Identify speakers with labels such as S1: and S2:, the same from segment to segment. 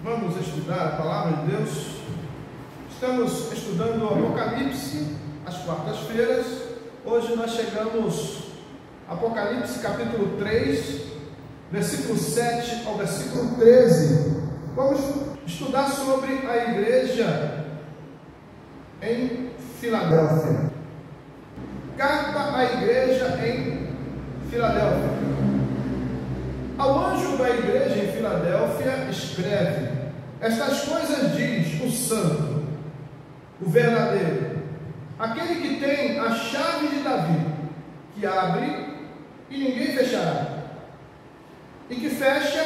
S1: Vamos estudar a palavra de Deus. Estamos estudando o Apocalipse às quartas-feiras. Hoje nós chegamos a Apocalipse capítulo 3, versículo 7 ao versículo 13. Vamos estudar sobre a igreja em Filadélfia. Carta à igreja em Filadélfia. Ao anjo da igreja em Filadélfia escreve: estas coisas diz o santo, o verdadeiro, aquele que tem a chave de Davi, que abre e ninguém fechará, e que fecha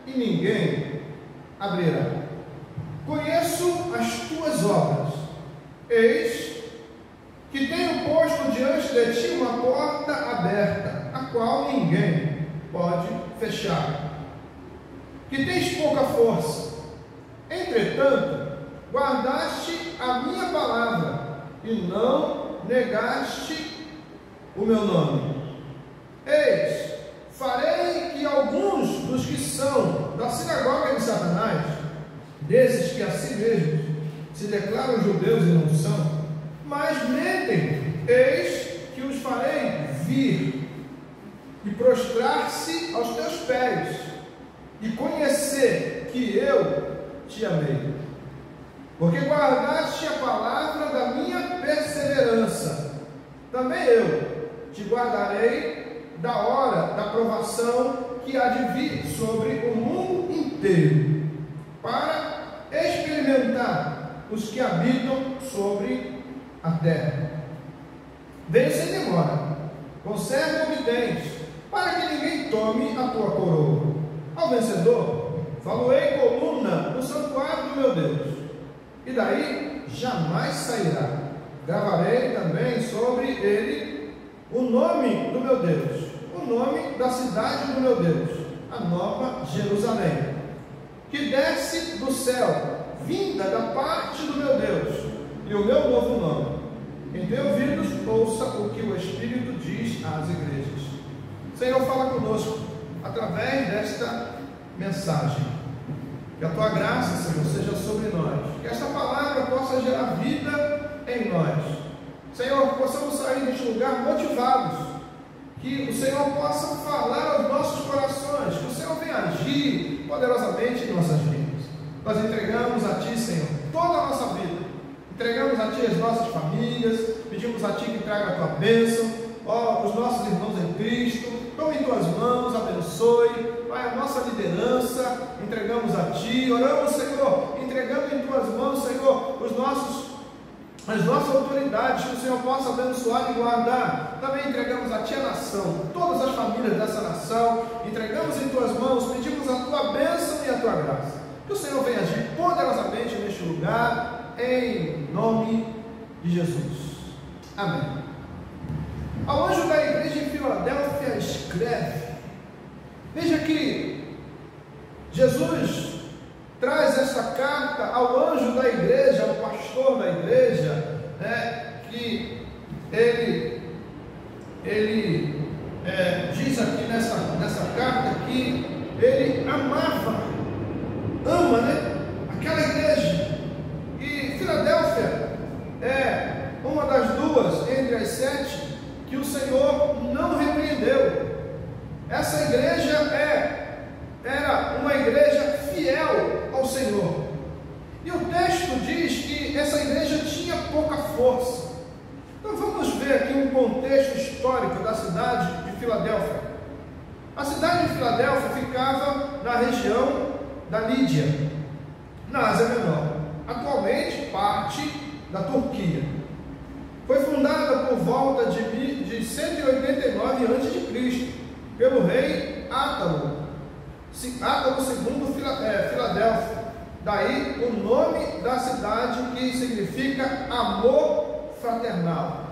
S1: e ninguém abrirá. Conheço as tuas obras. Eis que tenho posto diante de ti uma porta aberta, a qual ninguém pode fechar. Que tens pouca força, entretanto, guardaste a minha palavra e não negaste o meu nome. Eis, farei que alguns dos que são da sinagoga de Satanás, desses que a si mesmos se declaram judeus e não são, mas mentem, eis que os farei vir e prostrar-se aos teus pés e conhecer que eu te amei, porque guardaste a palavra da minha perseverança. Também eu te guardarei da hora da provação que há de vir sobre o mundo inteiro, para experimentar os que habitam sobre a terra. Vem sem demora, conserva o que tens, para que ninguém tome a tua coroa. Ao vencedor, faloei coluna no santuário do meu Deus, e daí jamais sairá. Gravarei também sobre ele o nome do meu Deus, o nome da cidade do meu Deus, a nova Jerusalém, que desce do céu, vinda da parte do meu Deus, e o meu novo nome. Quem tem ouvidos, ouça o que o Espírito diz às igrejas. Senhor, fala conosco através desta mensagem. Que a tua graça, Senhor, seja sobre nós. Que esta palavra possa gerar vida em nós. Senhor, que possamos sair deste lugar motivados. Que o Senhor possa falar aos nossos corações. Que o Senhor venha agir poderosamente em nossas vidas. Nós entregamos a Ti, Senhor, toda a nossa vida. Entregamos a Ti as nossas famílias. Pedimos a Ti que traga a Tua bênção. Ó, os nossos irmãos em Cristo, tome em Tuas mãos, abençoe, Pai, a nossa liderança, entregamos a Ti, oramos, Senhor, entregando em Tuas mãos, Senhor, as nossas autoridades, que o Senhor possa abençoar e guardar. Também entregamos a Ti a nação, todas as famílias dessa nação, entregamos em Tuas mãos, pedimos a Tua bênção e a Tua graça. Que o Senhor venha agir poderosamente neste lugar, em nome de Jesus. Amém. Ao anjo da igreja em Filadélfia escreve. Veja que Jesus traz essa carta ao anjo da igreja, ao pastor da igreja, que ele diz aqui nessa carta que ele ama, aquela igreja. E Filadélfia é uma das duas entre as 7 que o Senhor não repreendeu. Essa igreja era uma igreja fiel ao Senhor. E o texto diz que essa igreja tinha pouca força. Então vamos ver aqui um contexto histórico da cidade de Filadélfia. A cidade de Filadélfia ficava na região da Lídia, na Ásia Menor, atualmente parte da Turquia. Foi fundada por volta de 189 a.C. pelo rei Átalo II Filadélfia. Daí o nome da cidade, que significa amor fraternal.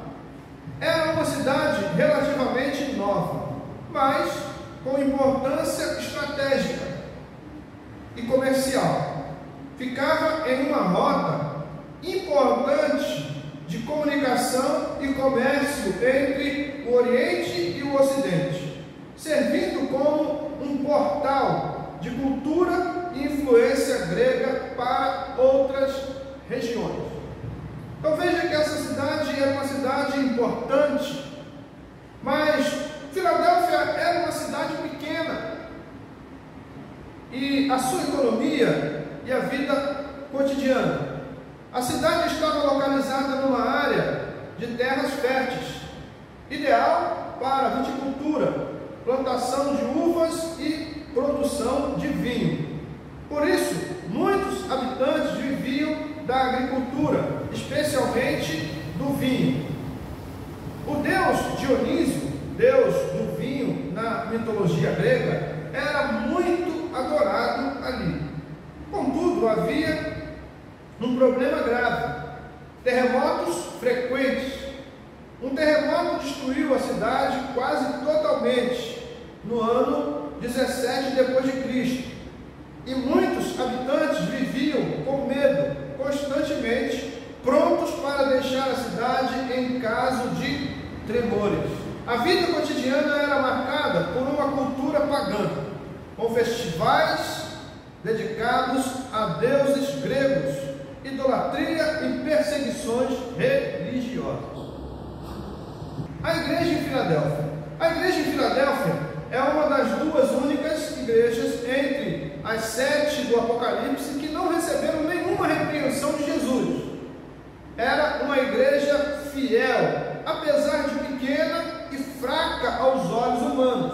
S1: Era uma cidade relativamente nova, mas com importância estratégica e comercial. Ficava em uma rota importante de comunicação e comércio entre o Oriente e o Ocidente, servindo como um portal de cultura e influência grega sua economia e a vida cotidiana. A cidade estava localizada numa área de terras férteis, ideal para viticultura, plantação de uvas e produção de vinho. Por isso, muitos habitantes viviam da agricultura, especialmente do vinho. O deus Dionísio, deus do vinho na mitologia grega, era muito adorado ali. Contudo, havia um problema grave: terremotos frequentes. Um terremoto destruiu a cidade quase totalmente no ano 17 depois de Cristo. E muitos habitantes viviam com medo, constantemente prontos para deixar a cidade em caso de tremores. A vida cotidiana era marcada por uma cultura pagã, com festivais dedicados a deuses gregos, idolatria e perseguições religiosas. A igreja em Filadélfia. A igreja em Filadélfia é uma das duas únicas igrejas entre as 7 do Apocalipse que não receberam nenhuma repreensão de Jesus. Era uma igreja fiel, apesar de pequena e fraca aos olhos humanos.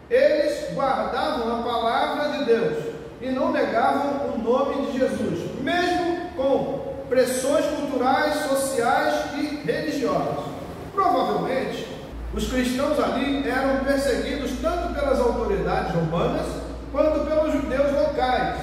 S1: Eles guardavam a palavra de Deus e não negavam o nome de Jesus, mesmo com pressões culturais, sociais e religiosas. Provavelmente, os cristãos ali eram perseguidos tanto pelas autoridades romanas quanto pelos judeus locais,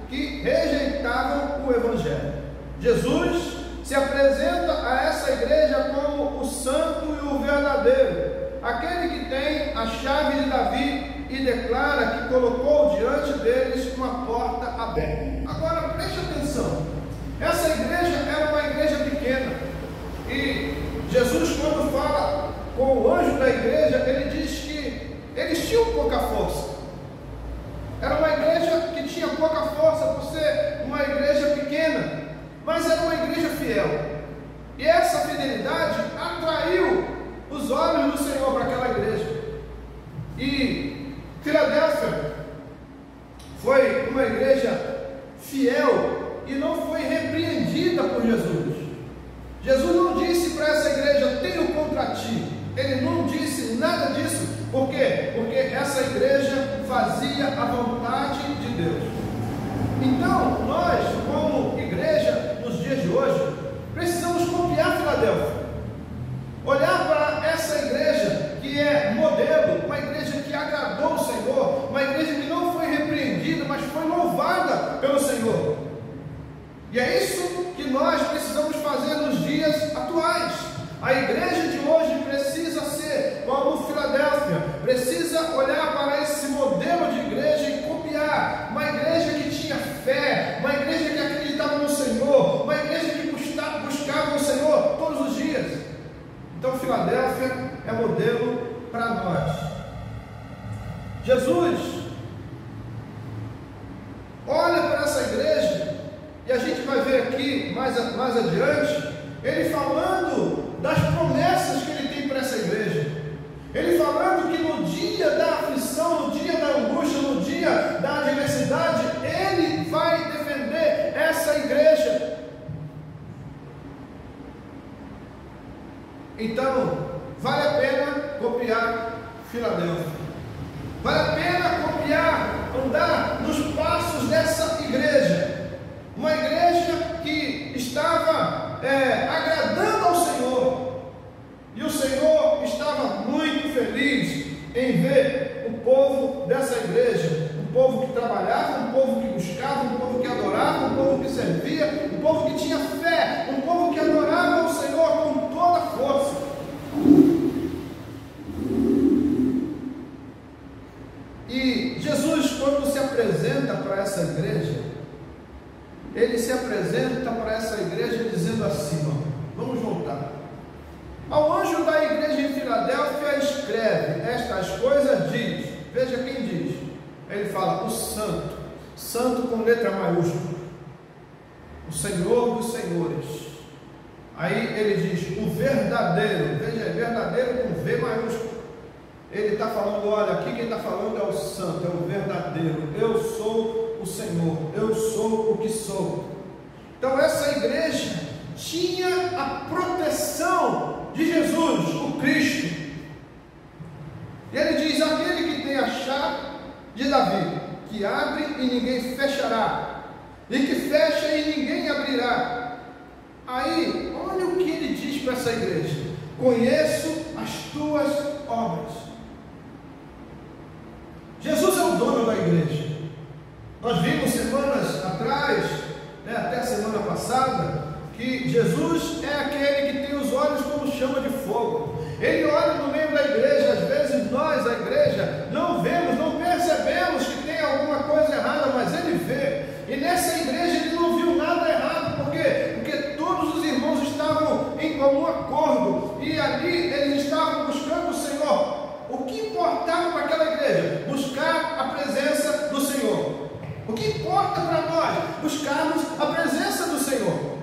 S1: que rejeitavam o Evangelho. Jesus se apresenta a essa igreja como o santo e o verdadeiro, aquele que tem a chave de Davi, e declara que colocou diante deles uma porta aberta. Agora preste atenção, essa igreja era uma igreja pequena, e Jesus, quando fala com o anjo da igreja, ele diz que eles tinham pouca força. Era uma igreja que tinha pouca força por ser uma igreja pequena, mas era uma igreja fiel. E essa fidelidade atraiu os olhos do Senhor para aquela igreja. E Filadélfia foi uma igreja fiel e não foi repreendida por Jesus. Jesus não disse para essa igreja: tenho contra ti. Ele não disse nada disso. Por quê? Porque essa igreja fazia a vontade de Deus. Então, nós, como igreja, nos dias de hoje, precisamos copiar Filadélfia. Olhar para essa igreja que é modelo, uma igreja que agradou o Senhor, uma igreja que não foi repreendida, mas foi louvada pelo Senhor. E é isso que nós precisamos fazer nos dias atuais. A igreja de hoje precisa ser como Filadélfia, precisa olhar para esse modelo de igreja e copiar. Uma igreja que tinha fé, uma igreja que acreditava no Senhor, uma igreja que buscava o Senhor todos os dias. Então Filadélfia é modelo para nós. Jesus olha para essa igreja, e a gente vai ver aqui mais adiante, ele falando das promessas que ele tem para essa igreja. Ele falando que no dia da aflição, no dia da angústia, no dia da adversidade, ele vai defender essa igreja. Então, vale a pena copiar Filadélfia. Vale a pena copiar, andar nos passos dessa igreja. Uma igreja que estava agradando ao Senhor. E o Senhor estava muito feliz em ver o povo dessa igreja. Um povo que trabalhava, um povo que buscava, um povo que adorava, um povo que servia, um povo que tinha fé, um povo que adorava ao Senhor com toda a força. E Jesus, quando se apresenta para essa igreja, ele se apresenta para essa igreja dizendo assim, vamos voltar. Ao anjo da igreja em Filadélfia escreve estas coisas, diz, veja quem diz, ele fala, o santo, santo com letra maiúscula, o Senhor dos senhores. Aí ele diz, o verdadeiro, veja, é verdadeiro com V maiúsculo. Ele está falando, olha, aqui quem está falando é o santo, é o verdadeiro, eu sou o Senhor, eu sou o que sou. Então essa igreja tinha a proteção de Jesus, o Cristo. E ele diz: aquele que tem a chave de Davi, que abre e ninguém fechará, e que fecha e ninguém abrirá. Aí, olha o que ele diz para essa igreja: conheço as tuas obras. Jesus é o dono da igreja. Nós vimos semanas atrás, até a semana passada, que Jesus é aquele que tem os olhos como chama de fogo. Ele olha no meio da igreja. Às vezes nós, a igreja, não vemos, não percebemos que tem alguma coisa errada, mas ele vê. E nessa igreja ele não viu nada errado. Por quê? Porque todos os irmãos estavam em comum acordo, e ali eles estavam buscando o Senhor. O que importava para aquela igreja? Buscar a presença do Senhor. O que importa para nós? Buscarmos a presença do Senhor.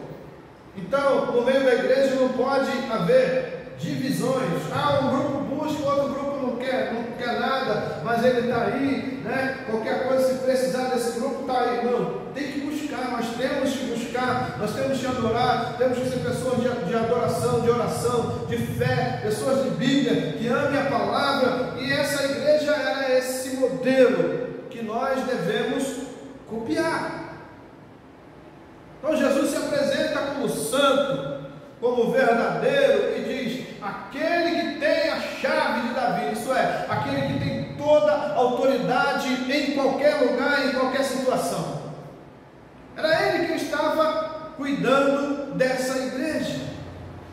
S1: Então, no meio da igreja não pode haver divisões. Um grupo busca, outro grupo não quer nada, mas ele está aí, qualquer coisa, se precisar desse grupo, está aí. Não, tem que buscar, nós temos que buscar, nós temos que adorar, temos que ser pessoas de adoração, de oração, de fé, pessoas de Bíblia, que amem a palavra. E essa igreja era esse modelo que nós devemos copiar. Então Jesus se apresenta como santo, como verdadeiro, e diz: aquele que tem a chave de Davi, isso é, aquele que tem toda a autoridade em qualquer lugar, em qualquer situação. Era ele que estava cuidando dessa igreja.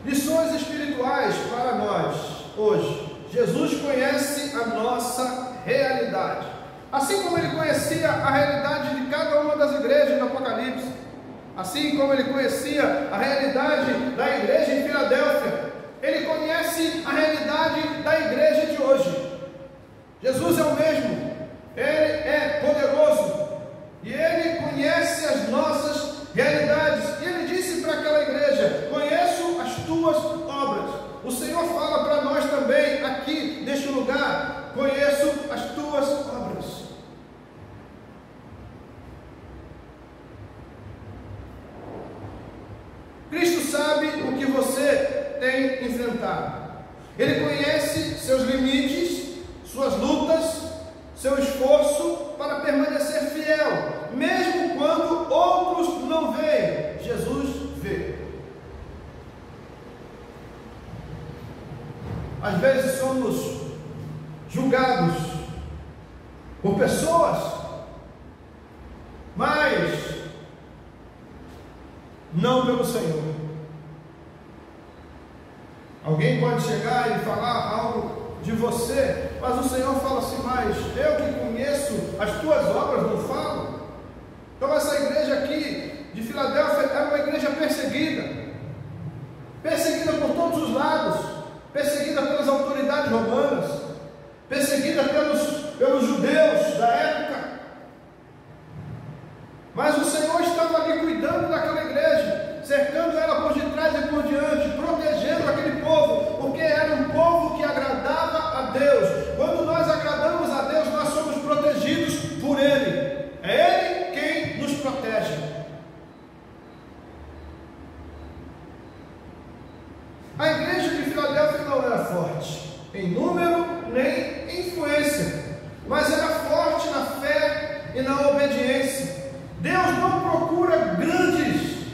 S1: Lições espirituais para nós hoje. Jesus conhece a nossa realidade, assim como ele conhecia a realidade de cada uma das igrejas do Apocalipse. Assim como ele conhecia a realidade da igreja em Filadélfia, ele conhece a realidade da igreja de hoje. Jesus é o mesmo, ele é poderoso, e ele conhece as nossas realidades. E ele disse para aquela igreja: conheço as tuas obras. O Senhor fala para nós também aqui neste lugar: conheço as tuas obras. Cristo sabe o que você tem enfrentado. Ele conhece seus limites, suas lutas, seu esforço para permanecer fiel, mesmo quando outros não veem. Jesus vê. Às vezes somos julgados por pessoas, mas não pelo Senhor. Alguém pode chegar e falar algo de você, mas o Senhor fala assim: mas eu que conheço as tuas obras não falo? Então essa igreja aqui de Filadélfia era uma igreja perseguida por todos os lados, perseguida pelas autoridades romanas, perseguida pelos judeus da época. Mas o Senhor estava ali cuidando daquela igreja, cercando ela por detrás e por diante, protegendo aquele povo, porque era um povo que agradava a Deus. Quando nós agradamos a Deus, nós somos protegidos por Ele. É Ele quem nos protege. A igreja de Filadélfia não era forte em número nem em influência, mas era forte na fé e na obediência. Deus não procura grandes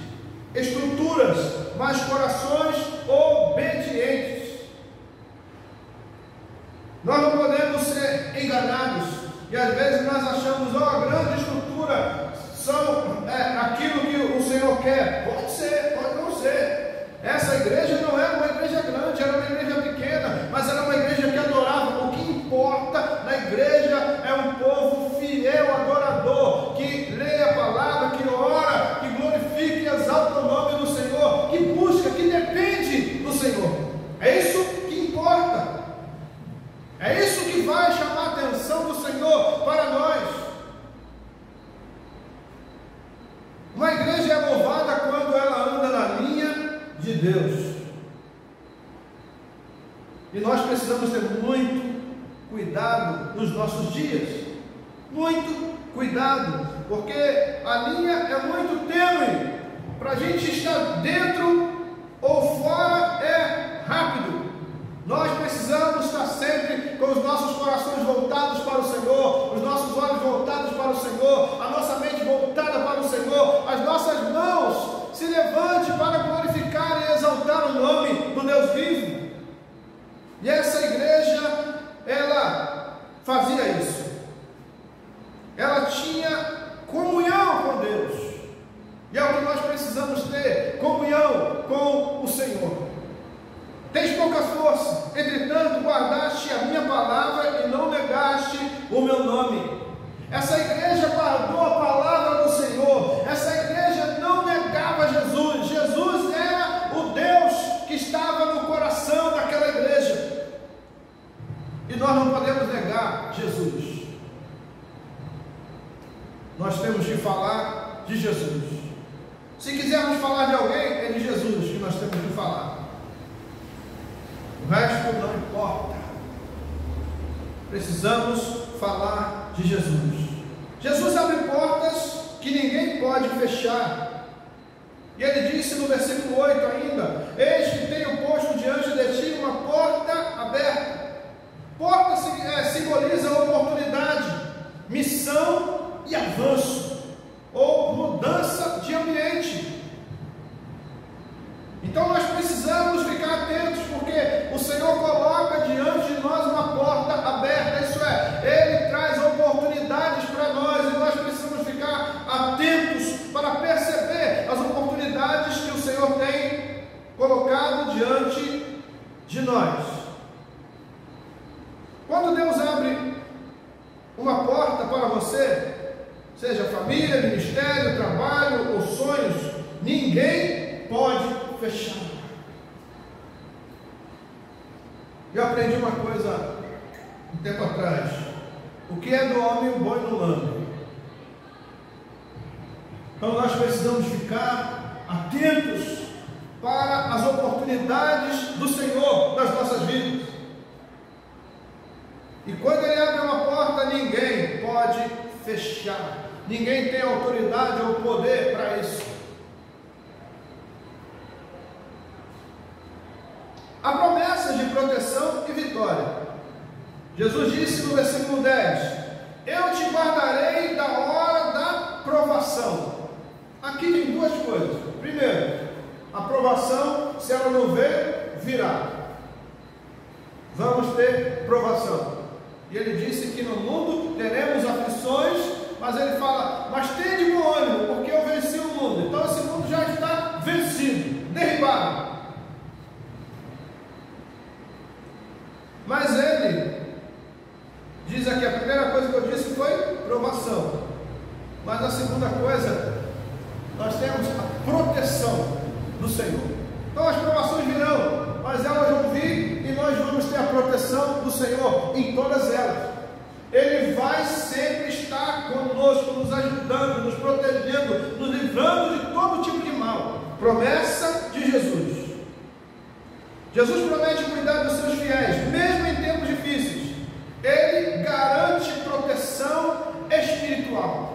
S1: estruturas, mas corações obedientes. Nós não podemos ser enganados, e às vezes nós achamos: a grande estrutura são aquilo que o Senhor quer. Pode ser, pode não ser. Essa igreja não era uma igreja grande, era uma igreja pequena, mas era uma igreja que adorava. O que importa na igreja é um povo fiel, adorador, que lê a palavra, que ora, que glorifica e exalta o nome do Senhor, que busca, que depende do Senhor. É isso que importa. É isso que vai chamar a atenção do Senhor para nós. Uma igreja é louvada quando ela anda na linha de Deus. E nós precisamos ter muito cuidado nos nossos dias. Muito cuidado, porque a linha é muito tênue. Para a gente estar dentro ou fora é rápido. Nós precisamos estar sempre com os nossos corações voltados para o Senhor, os nossos olhos voltados para o Senhor, a nossa mente voltada para o Senhor, as nossas mãos se levantem para glorificar e exaltar o nome do Deus vivo. E essa igreja, ela fazia isso. Ela tinha comunhão com Deus. E é o que nós precisamos ter, comunhão com o Senhor. Tens pouca força, entretanto guardaste a minha palavra e não negaste o meu nome. Essa igreja guardou a palavra do Senhor. Essa igreja não negava Jesus. Jesus era o Deus que estava no coração daquela igreja. E nós não podemos negar Jesus. Nós temos que falar de Jesus. Se quisermos falar de alguém, é de Jesus que nós temos que falar. O resto não importa. Precisamos falar de Jesus. Jesus abre portas que ninguém pode fechar. E ele disse no versículo 8 ainda: eis que tenho posto diante de ti uma porta aberta. Porta simboliza oportunidade, missão e avanço, ou mudança de ambiente. Então nós precisamos ficar atentos, porque o Senhor coloca diante de nós uma porta aberta, isso é, Ele traz oportunidades para nós, e nós precisamos ficar atentos para perceber as oportunidades que o Senhor tem colocado diante de nós. Quando Deus abre uma porta para você, seja família, ministério, trabalho ou sonhos, ninguém pode fechar. Eu aprendi uma coisa um tempo atrás: o que é do homem, o boi não lambe. Então nós precisamos ficar atentos para as oportunidades do Senhor nas nossas vidas. E quando Ele abre uma porta, ninguém pode fechar. Ninguém tem autoridade ou poder para isso. A promessa de proteção e vitória. Jesus disse no versículo 10: eu te guardarei da hora da provação. Aqui tem duas coisas. Primeiro, a provação, se ela não veio, virá. Vamos ter provação. E ele disse que no mundo teremos aflições, mas ele fala: mas tenha de bom ânimo, porque eu venci o mundo. Então esse mundo já está vencido, derribado. Mas ele diz aqui, a primeira coisa que eu disse foi provação. Mas a segunda coisa, nós temos a proteção do Senhor. Então as provações virão, mas elas vão vir e nós vamos ter a proteção do Senhor em todas elas. Ele vai sempre estar conosco, nos ajudando, nos protegendo, nos livrando de todo tipo de mal. Promessa de Jesus. Jesus promete cuidar dos seus fiéis, mesmo em tempos difíceis. Ele garante proteção espiritual.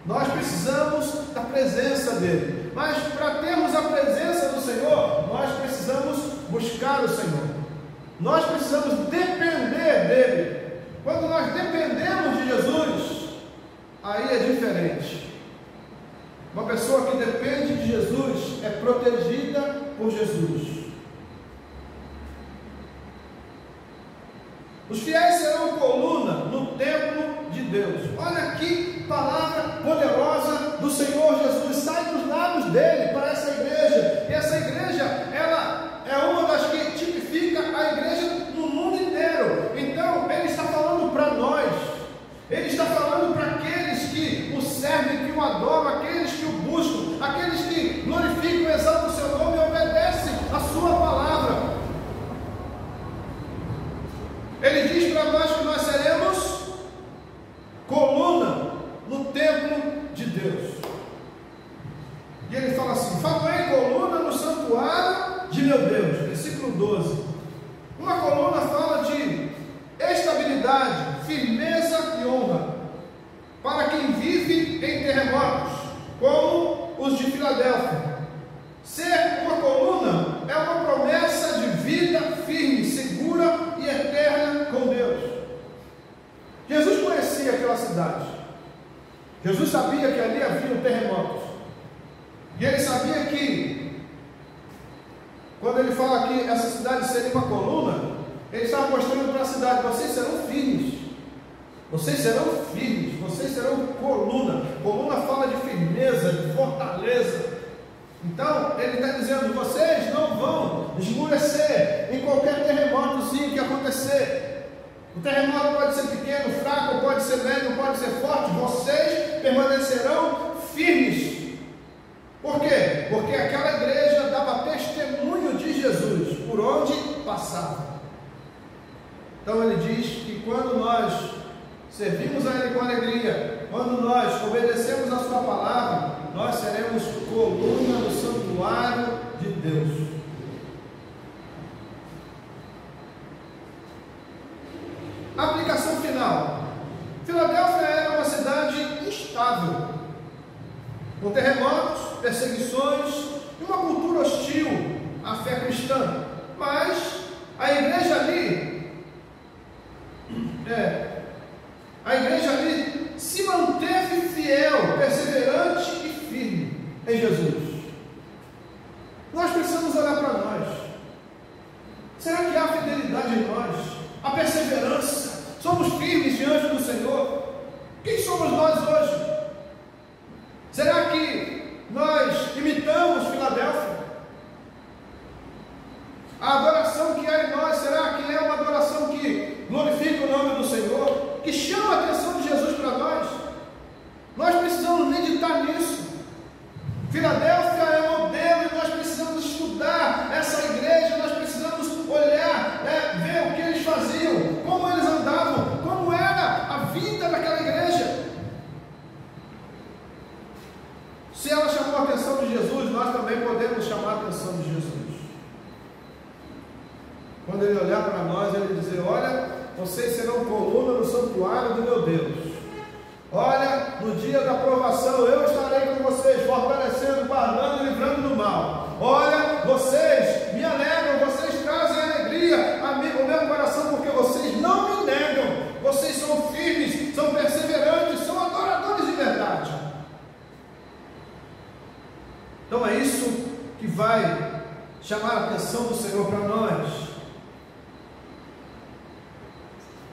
S1: Nós precisamos da presença dele. Mas para termos a presença do Senhor, nós precisamos buscar o Senhor. Nós precisamos depender dele. Quando nós dependemos de Jesus, aí é diferente. Uma pessoa que depende de Jesus é protegida por Jesus. Os fiéis serão coluna no templo de Deus. Olha que palavra poderosa do Senhor Jesus, sai dos lábios dele para essa igreja. E essa igreja, ela é uma das que tipifica a igreja no mundo inteiro. Então, ele está falando para nós. Ele está falando para aqueles que o servem, que o adoram, aqueles que o buscam, aqueles que glorificam e exaltam o seu nome e obedecem a sua palavra. Ele diz para nós que nós seremos coluna no templo de Deus. E ele fala assim: farei coluna no santuário de meu Deus. Versículo 12. Uma coluna fala de estabilidade, firmeza e honra, para quem vive em Filadélfia. Ser uma coluna é uma promessa de vida firme, segura e eterna com Deus. Jesus conhecia aquela cidade. Jesus sabia que ali havia terremotos. E ele sabia que, quando ele fala que essa cidade seria uma coluna, ele estava mostrando para a cidade: vocês serão firmes. Vocês serão firmes, vocês serão coluna. Coluna fala de firmeza, de fortaleza. Então, ele está dizendo: vocês não vão esmorecer em qualquer terremotozinho que acontecer. O terremoto pode ser pequeno, fraco, pode ser leve, pode ser forte. Vocês permanecerão firmes. Por quê? Porque aquela igreja dava testemunho de Jesus por onde passava. Então ele diz que quando nós servimos a Ele com alegria, quando nós obedecemos a Sua palavra, nós seremos coluna no santuário de Deus. Aplicação final. Filadélfia era uma cidade instável, com terremotos, perseguições e uma cultura hostil à fé cristã. Mas a igreja ali se manteve fiel, perseverante e firme em Jesus. Nós precisamos olhar para nós. Será que há fidelidade em nós? A perseverança? Somos firmes diante do Senhor? Quem somos nós hoje? Será que nós imitamos Filadélfia? A adoração que há em nós, será que é uma adoração que glorifica o nome do Senhor? Que chama a atenção de Jesus para nós? Nós precisamos meditar nisso. Filadélfia é modelo e nós precisamos estudar essa igreja, nós precisamos olhar, ver o que eles faziam, como eles andavam, como era a vida daquela igreja. Se ela chamou a atenção de Jesus, nós também podemos chamar a atenção de Jesus. Quando ele olhar para nós, ele dizer: olha, vocês serão coluna no santuário do meu Deus. Olha, no dia da provação eu estarei com vocês, fortalecendo, guardando e livrando do mal. Olha, vocês me alegram, vocês trazem alegria ao meu coração, porque vocês não me negam. Vocês são firmes, são perseverantes, são adoradores de verdade. Então é isso que vai chamar a atenção do Senhor para nós.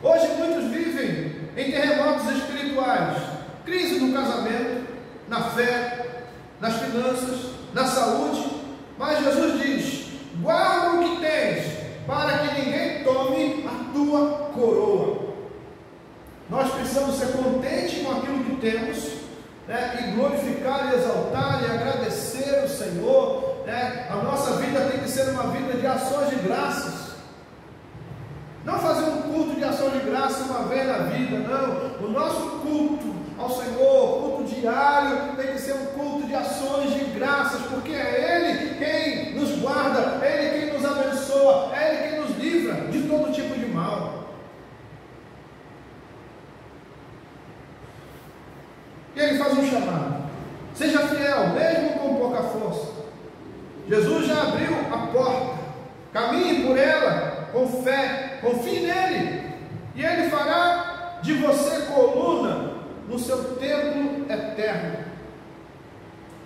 S1: Hoje muitos vivem em terremotos espirituais, crise no casamento, na fé, nas finanças, na saúde, mas Jesus diz: guarda o que tens, para que ninguém tome a tua coroa. Nós precisamos ser contentes com aquilo que temos, e glorificar, e exaltar, e agradecer o Senhor. A nossa vida tem que ser uma vida de ações de graças. Não fazer um culto de ação de graça uma vez na vida, não. O nosso culto ao Senhor, culto diário, tem que ser um culto de ações de graças, porque é Ele quem nos guarda, é Ele quem nos abençoa, é Ele quem nos livra de todo tipo de mal. E Ele faz um chamado: seja fiel, mesmo com pouca força. Jesus já abriu a porta, caminhe por ela com fé, confie nele, e Ele fará de você coluna no seu templo eterno.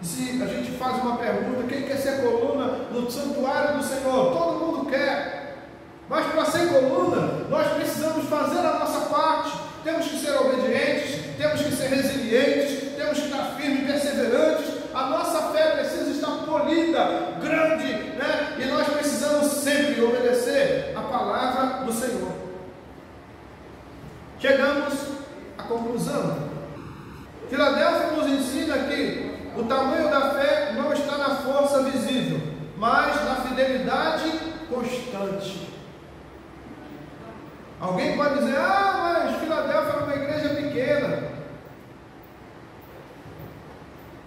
S1: E se a gente faz uma pergunta: quem quer ser coluna no santuário do Senhor? Todo mundo quer, mas para ser coluna, nós precisamos fazer a nossa parte. Temos que ser obedientes, temos que ser resilientes, temos que estar firmes e perseverantes. A nossa fé precisa estar polida, grande, e nós precisamos sempre obedecer a palavra do Senhor. Chegamos à conclusão. Filadélfia nos ensina que o tamanho da fé não está na força visível, mas na fidelidade constante. Alguém pode dizer: mas Filadélfia era uma igreja pequena.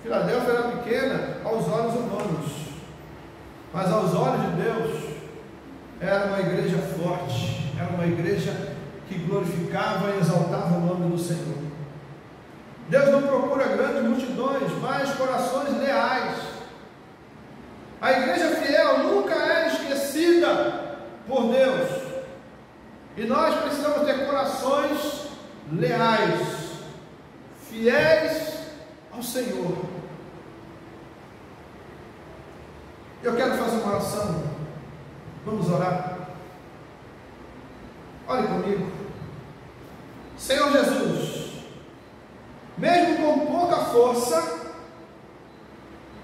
S1: Filadélfia era pequena aos olhos humanos, mas aos olhos de Deus era uma igreja forte, era uma igreja que glorificava e exaltava o nome do Senhor. Deus não procura grandes multidões, mas corações leais, leais, fiéis ao Senhor. Eu quero fazer uma oração. Vamos orar. Olhe comigo. Senhor Jesus, mesmo com pouca força,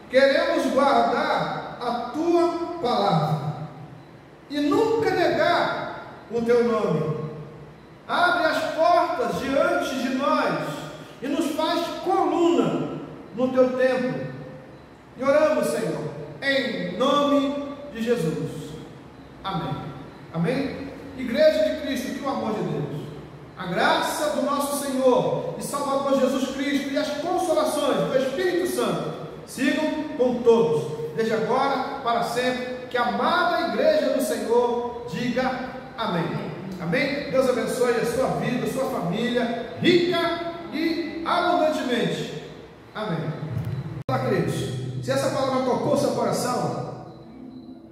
S1: queremos guardar a Tua palavra e nunca negar o Teu nome. Abre as portas diante de nós e nos faz coluna no Teu templo. E oramos, Senhor, em nome de Jesus. Amém. Amém? Igreja de Cristo, que o amor de Deus, a graça do nosso Senhor e Salvador Jesus Cristo e as consolações do Espírito Santo sigam com todos, desde agora para sempre. Que a amada igreja do Senhor diga amém. Amém? Deus abençoe a sua vida, a sua família, rica e abundantemente. Amém. Olá, queridos. Se essa palavra tocou o seu coração,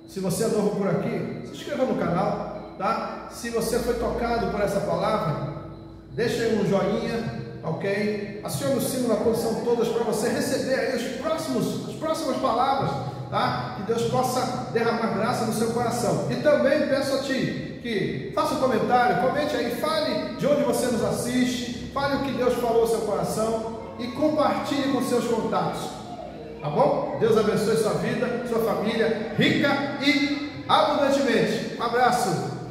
S1: se você é novo por aqui, se inscreva no canal, tá? Se você foi tocado por essa palavra, deixa aí um joinha, ok? Acione o sino na posição todas para você receber aí as próximas palavras, tá? Que Deus possa derramar graça no seu coração. E também peço a ti que faça um comentário, comente aí, fale de onde você nos assiste, fale o que Deus falou ao seu coração e compartilhe com seus contatos. Tá bom? Deus abençoe sua vida, sua família, rica e abundantemente. Um abraço.